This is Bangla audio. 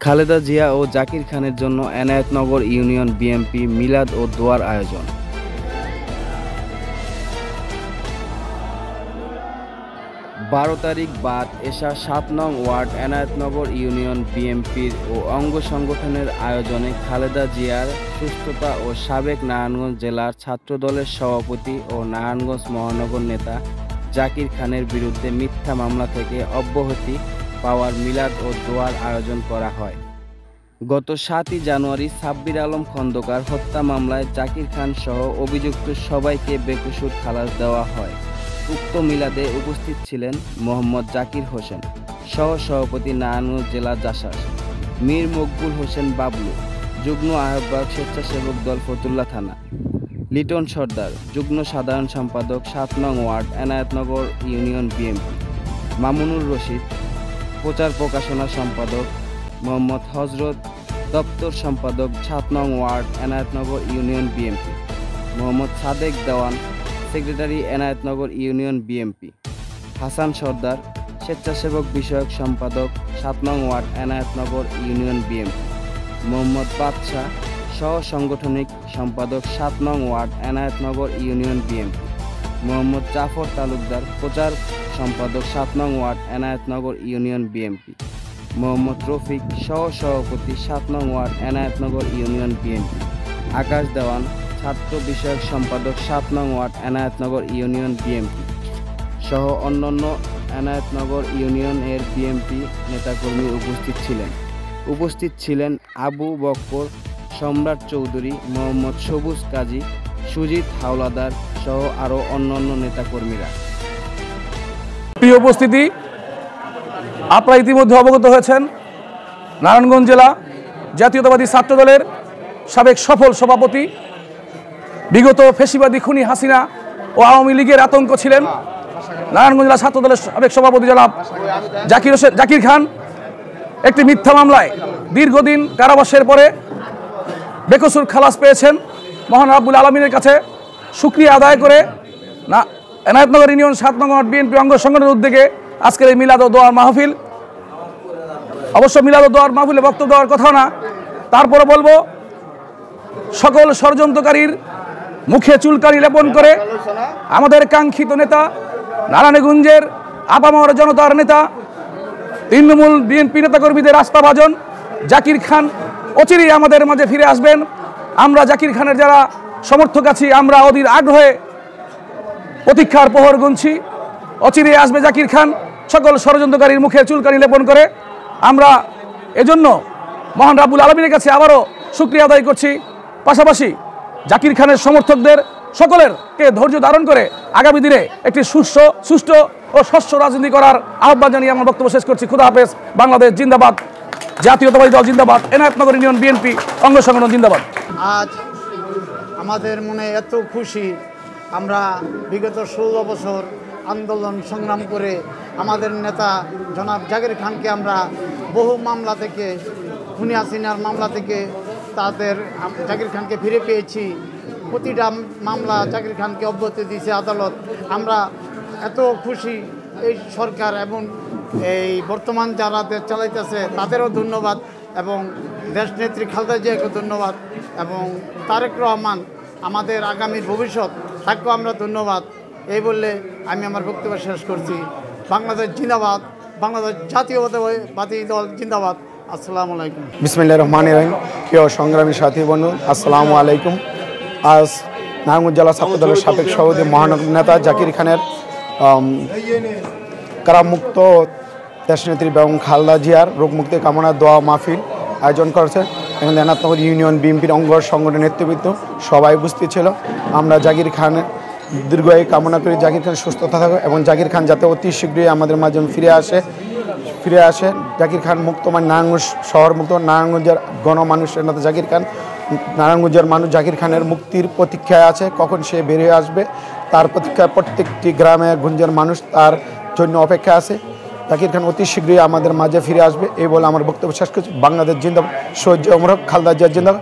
খালেদা জিয়া ও জাকির খানের জন্য এনায়েতনগর ইউনিয়ন বিএনপি মিলাদ ও দোয়ার আয়োজন। 12 তারিখ বাদ এশা 7 নং ওয়ার্ড এনায়েতনগর ইউনিয়ন বিএনপির ও অঙ্গ সংগঠনের আয়োজনে খালেদা জিয়ার সুস্থতা ও সাবেক নারায়ণগঞ্জ জেলার ছাত্রদলের সভাপতি ও নারায়ণগঞ্জ মহানগর নেতা জাকির খানের বিরুদ্ধে মিথ্যা মামলা থেকে অব্যাহতি পাওয়ার মিলাদ ও দোয়ার আয়োজন করা হয়। গত 7 জানুয়ারি সাব্বির আলম খন্দকার হত্যা মামলায় জাকির খান সহ অভিযুক্ত সবাইকে বেকসুর খালাস দেওয়া হয়। উক্ত মিলাদে উপস্থিত ছিলেন মোহাম্মদ জাকির হোসেন, সহ সভাপতি নারায়ণগঞ্জ জেলা জাসাস, মীর মকবুল হোসেন বাবলু, যুগ্ম আহ্বায়ক স্বেচ্ছাসেবক দল ফতুল্লা থানা, লিটন সর্দার, যুগ্ম সাধারণ সম্পাদক 7 নং ward Enayetnagar union BNP, Mamunur Rashid, প্রচার প্রকাশনা সম্পাদক মোহাম্মদ হজরত, দপ্তর সম্পাদক 7 নং ward Enayetnagar union BNP, Mohammad Sadek Dewan, secretary Enayetnagar union BNP, Hasan Sardar, স্বেচ্ছাসেবক বিষয়ক সম্পাদক 7 নং ward Enayetnagar union BNP, Mohammad Badshah, সহ সাংগঠনিক সম্পাদক 7 নং ward Enayetnagar union BNP, Mohammad Jafar Talukdar, প্রচার সম্পাদক 7 নং ward Enayetnagar union BNP, Mohammad Rafiq, সহ সভাপতি 7 নং ওয়ার্ড এনায়েতনগর ইউনিয়ন বিএনপি, আকাশ দেওয়ান, ছাত্র বিষয়ক সম্পাদক 7 নং ওয়ার্ড এনায়েতনগর ইউনিয়ন বিএনপি সহ অন্যান্য এনায়েতনগর ইউনিয়নের বিএনপি নেতাকর্মী উপস্থিত ছিলেন আবু বক্কর, সম্রাট চৌধুরী, মোহাম্মদ সবুজ কাজী, সুজিত হাওলাদার সহ আরও অন্যান্য নেতাকর্মীরা। প্রিয় উপস্থিতি, আপনারা ইতিমধ্যে অবগত হয়েছেন নারায়ণগঞ্জ জেলা জাতীয়তাবাদী ছাত্রদলের সাবেক সফল সভাপতি, বিগত ফেসিবাদী খুনি হাসিনা ও আওয়ামী লীগের আতঙ্ক ছিলেন নারায়ণগঞ্জ জেলা ছাত্রদলের সাবেক সভাপতি জনাব জাকির খান একটি মিথ্যা মামলায় দীর্ঘদিন কারাবাসের পরে বেকসুর খালাস পেয়েছেন। মহান রাব্বুল আলামিনের কাছে শুকরিয়া আদায় করে এনায়েতনগর ইউনিয়ন 7 নং ওয়ার্ড বিএনপি অঙ্গ সংগঠনের উদ্যোগে আজকের এই মিলাদ ও দোয়ার মাহফিল। অবশ্য মিলাদ ও দোয়ার মাহফিলে বক্তব্য দেওয়ার কথা না, তারপরে বলবো সকল ষড়যন্ত্রকারীর মুখে চুলকানি লেপন করে আমাদের কাঙ্ক্ষিত নেতা, নারায়ণগঞ্জের আপামর জনতার নেতা, তৃণমূল বিএনপি নেতাকর্মীদের আস্থাভাজন জাকির খান অচিরেই আমাদের মাঝে ফিরে আসবেন। আমরা জাকির খানের যারা সমর্থক আছি, আমরা অধীর আগ্রহে প্রতীক্ষার প্রহর গুনছি। অচিরেই আসবে জাকির খান সকল ষড়যন্ত্রকারীর মুখে চুলকানি লেপন করে। আমরা এজন্য মহান রাব্বুল আলামিনের কাছে আবারও শুকরিয়া আদায় করছি। পাশাপাশি জাকির খানের সমর্থকদের সকলেরকে ধৈর্য ধারণ করে আগামী দিনে একটি সুষ্ঠু ও স্বচ্ছ রাজনীতি করার আহ্বান জানিয়ে আমার বক্তব্য শেষ করছি। খুদা হাফেজ। বাংলাদেশ জিন্দাবাদ, জাতীয়তাবাদী দল জিন্দাবাদ, এনায়েতনগর ইউনিয়ন বিএনপি অঙ্গ সংগঠন জিন্দাবাদ। আজ আমাদের মনে এত খুশি, আমরা বিগত 16 বছর আন্দোলন সংগ্রাম করে আমাদের নেতা জনাব জাকির খানকে আমরা বহু মামলা থেকে, খুনি হাসিনার মামলা থেকে জাকির খানকে ফিরে পেয়েছি। প্রতিটা মামলা জাকির খানকে অব্যাহতি দিয়েছে আদালত। আমরা এত খুশি, এই সরকার এবং এই বর্তমান যারা দেশ চালাইতেছে তাদেরও ধন্যবাদ, এবং দেশনেত্রী খালেদা জিয়াকে ধন্যবাদ, এবং তারেক রহমান আমাদের আগামী ভবিষ্যৎ, তাকেও আমরা ধন্যবাদ। এই বললে আমি আমার বক্তব্য শেষ করছি। বাংলাদেশ জিন্দাবাদ, বাংলাদেশ জাতীয়তাবাদী দল জিন্দাবাদ। আসসালামু আলাইকুম। বিসমিল্লাহির রহমানির রহিম। প্রিয় সংগ্রামী সাথী বন্ধু, আসসালামু আলাইকুম। আজ নারায়ণগঞ্জ জেলা ছাত্রদলের সাবেক সভাপতি মহানগর নেতা জাকির খানের কারামুক্ত দেশনেত্রী বেগম খালেদা জিয়ার রোগমুক্তি কামনা দোয়া মাহফিল আয়োজন করেছে। এখানে এনায়েতনগর ইউনিয়ন বিএনপির অঙ্গ সংগঠনের নেতৃবৃন্দ সবাই উপস্থিত ছিল। আমরা জাকির খানের দীর্ঘায়ু কামনা করি, জাকির খান সুস্থতা থাকে এবং জাকির খান যাতে অতি শীঘ্রই আমাদের মাঝে ফিরে আসে। জাকির খান মুক্ত, মানে নারায়ণগঞ্জ শহর মুক্ত, নারায়ণগঞ্জের গণমানুষের নেতা জাকির খান, নারায়ণগঞ্জের মানুষ জাকির খানের মুক্তির প্রতীক্ষায় আছে, কখন সে বেরিয়ে আসবে তার প্রতীক্ষায় প্রত্যেকটি গ্রামে গঞ্জের মানুষ তার জন্য অপেক্ষা আছে। জাকির খান অতি শীঘ্রই আমাদের মাঝে ফিরে আসবে, এই বলে আমার বক্তব্য শেষ করছি। বাংলাদেশ জিন্দাবাদ, শহীদ জিয়া ওমর হক, খালেদা জিয়া জিন্দাবাদ।